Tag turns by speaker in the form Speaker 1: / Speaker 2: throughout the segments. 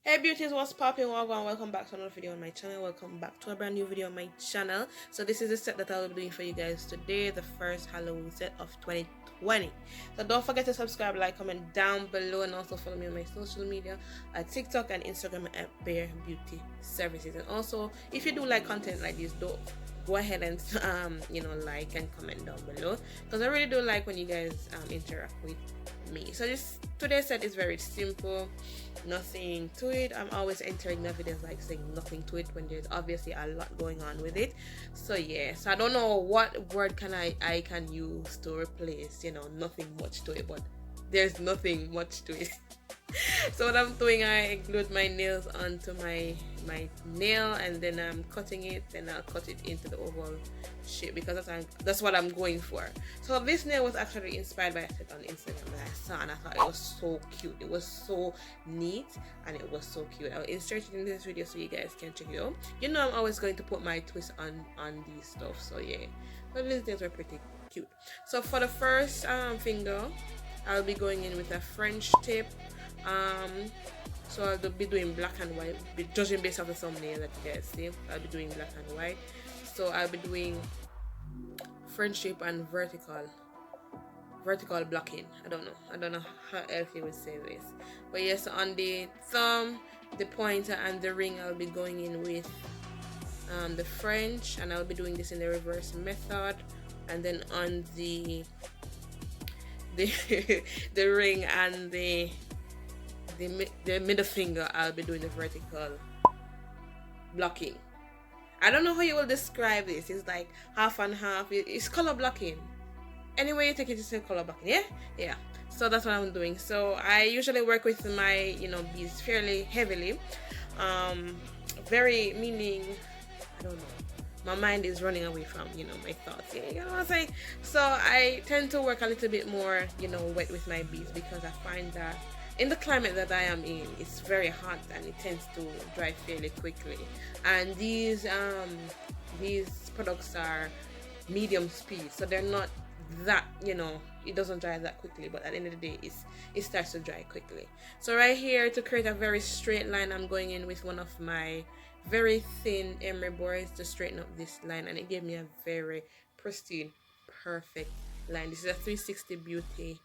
Speaker 1: Hey beauties, what's popping? Waah Gwaan. Welcome back to another video on my channel. Welcome back to a brand new video on my channel. So this is the set that I'll be doing for you guys today, the first Halloween set of 2020. So don't forget to subscribe, like, comment down below, and also follow me on my social media at TikTok and Instagram at Bare Beauty Services. And also, if you do like content like this, don't go ahead and like and comment down below, because I really do like when you guys interact with me. So this today's set is very simple, nothing to it. I'm always entering the videos like saying nothing to it when there's obviously a lot going on with it. So yeah, so I don't know what word can I can use to replace nothing much to it, but there's nothing much to it. So what I'm doing, I glued my nails onto my nail, and then I'm cutting it, then I'll cut it into the oval shape because that's what I'm going for. So this nail was actually inspired by a set on Instagram that I saw, and I thought it was so cute. It was so neat and it was so cute. I'll insert it in this video so you guys can check it out. I'm always going to put my twist on these stuff, so yeah, but these nails were pretty cute. So for the first finger, I'll be going in with a French tip. So I'll be doing black and white, judging based off the thumbnail that you guys see. I'll be doing black and white. So I'll be doing French tip and vertical blocking. I don't know how else you would say this, but yes, on the thumb, the pointer, and the ring, I'll be going in with the French, and I'll be doing this in the reverse method. And then on the the ring and the middle finger, I'll be doing the vertical blocking. I don't know how you will describe this. It's like half and half. It's color blocking. Anyway you take it, it's color blocking. Yeah. So that's what I'm doing. So I usually work with my beads fairly heavily. Very meaning, I don't know, my mind is running away from my thoughts. Yeah, you know what I'm saying? So I tend to work a little bit more wet with my beads, because I find that in the climate that I am in, it's very hot and it tends to dry fairly quickly. And these products are medium speed, so they're not that it doesn't dry that quickly, but at the end of the day it starts to dry quickly. So right here, to create a very straight line, I'm going in with one of my very thin emery boards to straighten up this line, and it gave me a very pristine, perfect line. This is a 360 Beauty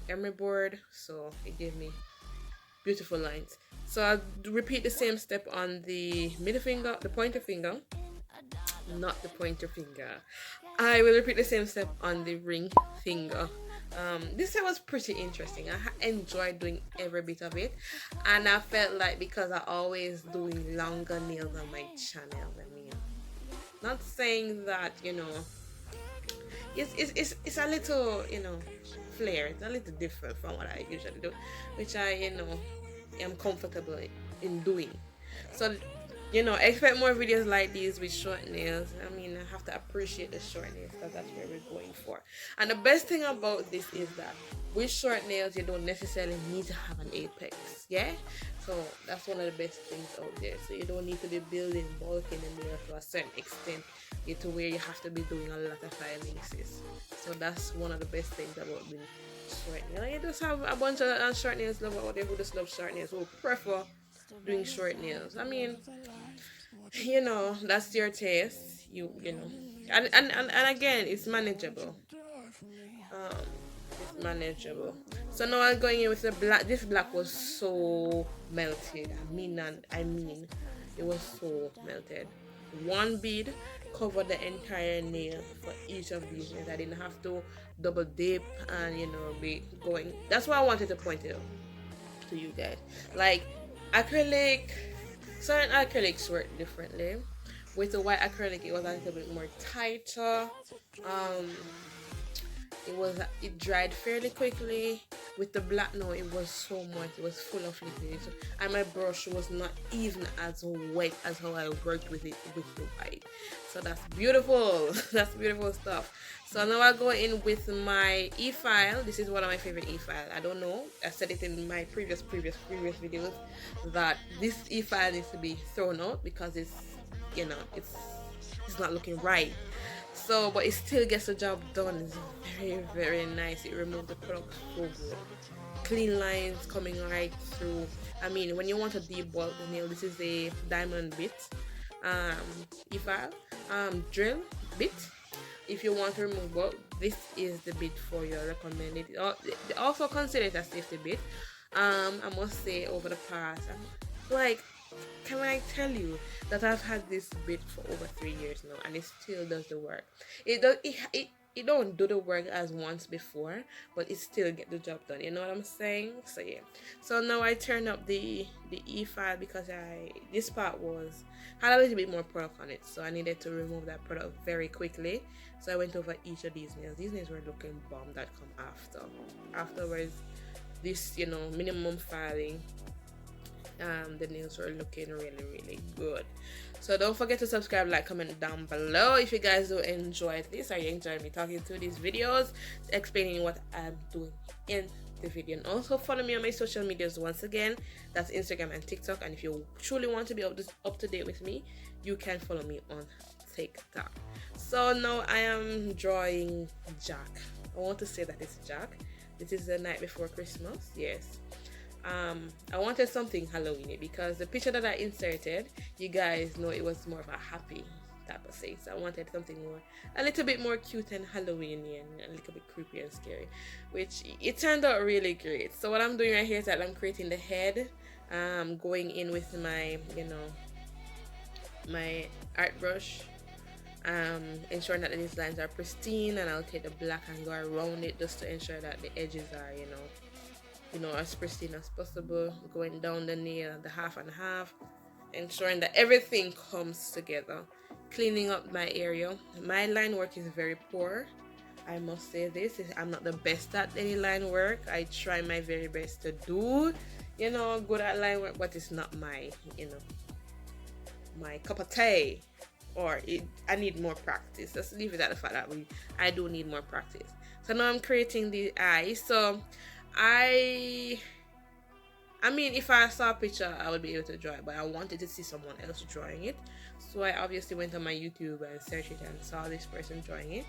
Speaker 1: emery board, so it gave me beautiful lines. So I'll repeat the same step on the middle finger, the pointer finger, not the pointer finger. I will repeat the same step on the ring finger. This set was pretty interesting. I enjoyed doing every bit of it, and I felt like, because I always doing longer nails on my channel, not saying that it's a little flair. It's a little different from what I usually do, which I am comfortable in doing. So expect more videos like these with short nails. I have to appreciate the short nails, because that's where we're going for. And the best thing about this is that with short nails, you don't necessarily need to have an apex. Yeah, so that's one of the best things out there. So you don't need to be building bulking the nail to a certain extent to where you have to be doing a lot of filings. So that's one of the best things about being short nails. You just have a bunch of short nails lovers out there who just love short nails, who prefer doing short nails. That's your taste. And again, it's manageable. It's manageable. So now I'm going in with the black. This black was so melted. I mean, it was so melted. One bead covered the entire nail for each of these nails. I didn't have to double dip and be going. That's why I wanted to point it out to you guys. Like acrylic, certain acrylics work differently. With the white acrylic, it was a little bit more tighter. It dried fairly quickly. With the black, no, it was so moist. It was full of liquid, and my brush was not even as wet as how I worked with it with the white. So that's beautiful. That's beautiful stuff. So now I go in with my e-file. This is one of my favorite e-file. I don't know, I said it in my previous videos that this e-file needs to be thrown out, because it's not looking right. So but it still gets the job done. It's very, very nice. It removes the product so good. Clean lines coming right through. I mean, when you want to debulk the nail, this is a diamond bit, e-file, drill bit. If you want to remove bulk, this is the bit for your recommended. Also consider it a safety bit. I must say, over the past, like, can I tell you that I've had this bit for over 3 years now, and it still does the work. It don't do the work as once before, but it still get the job done. You know what I'm saying? So yeah. So now I turn up the e-file because this part had a little bit more product on it, so I needed to remove that product very quickly. So I went over each of these nails. These nails were looking bomb. That come afterwards. This, you know, minimum filing. The nails were looking really good. So don't forget to subscribe, like, comment down below if you guys do enjoy this, or you enjoy me talking through these videos, explaining what I'm doing in the video. And also follow me on my social medias once again. That's Instagram and TikTok. And if you truly want to be up to date with me, you can follow me on TikTok. So now I am drawing Jack. I want to say that it's Jack. This is the night before Christmas. Yes. I wanted something Halloweeny because the picture that I inserted, you guys know it was more of a happy type of thing. So I wanted something a little bit more cute and Halloweeny and a little bit creepy and scary, which it turned out really great. So what I'm doing right here is that I'm creating the head, going in with my, you know, my art brush, ensuring that these lines are pristine, and I'll take the black and go around it just to ensure that the edges are, you know, as pristine as possible, going down the nail, the half and half, ensuring that everything comes together, cleaning up my area. My line work is very poor, I must say this. I'm not the best at any line work. I try my very best to do, you know, good at line work, but it's not my, you know, my cup of tea, or I need more practice. Let's leave it at the fact that I do need more practice. So now I'm creating the eyes. So I mean, if I saw a picture, I would be able to draw it, but I wanted to see someone else drawing it. So I obviously went on my YouTube and searched it and saw this person drawing it.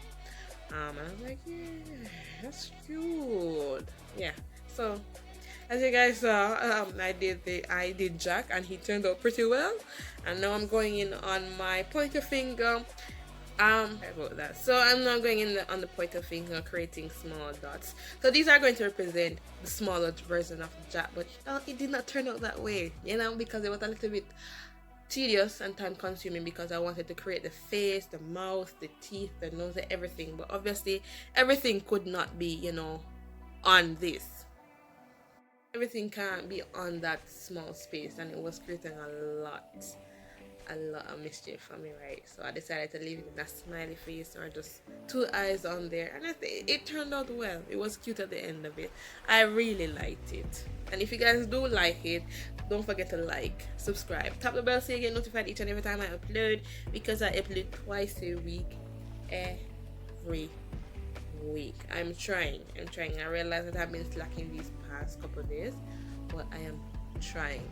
Speaker 1: And I was like, yeah, that's cute. Yeah. So as you guys saw, I did Jack, and he turned out pretty well. And now I'm going in on my pointer finger. About that. So I'm now going in on the pointer finger, creating small dots. So these are going to represent the smaller version of Jack, but it did not turn out that way, you know, because it was a little bit tedious and time consuming, because I wanted to create the face, the mouth, the teeth, the nose, everything. But obviously everything could not be, you know, on this. Everything can't be on that small space, and it was creating a lot of mischief for me, right? So I decided to leave it in a smiley face, or just 2 eyes on there, and I think it turned out well. It was cute at the end of it. I really liked it. And if you guys do like it, don't forget to like, subscribe, tap the bell so you get notified each and every time I upload, because I upload twice a week, every week. I'm trying. I realize that I've been slacking these past couple of days, but I am trying.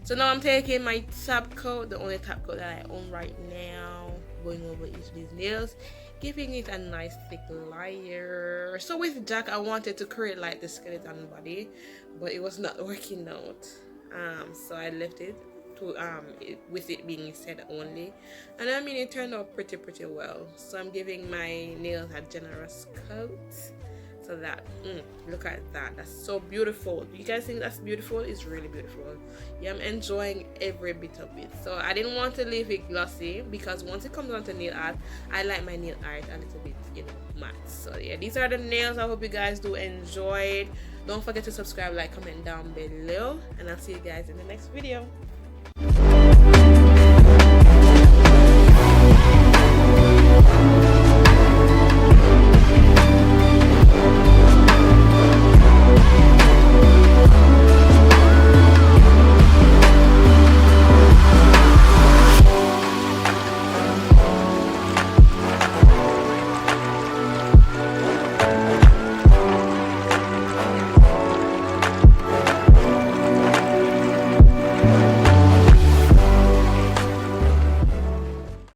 Speaker 1: So now I'm taking my top coat, the only top coat that I own right now, going over each of these nails, giving it a nice thick layer. So with Jack, I wanted to create like the skeleton body, but it was not working out. So I left it to with it being his head only, and I mean, it turned out pretty well. So I'm giving my nails a generous coat. So that, look at that, that's so beautiful. You guys think that's beautiful? It's really beautiful. Yeah, I'm enjoying every bit of it. So I didn't want to leave it glossy, because once it comes on to nail art, I like my nail art a little bit, you know, matte. So yeah, these are the nails. I hope you guys do enjoy it. Don't forget to subscribe, like, comment down below, and I'll see you guys in the next video.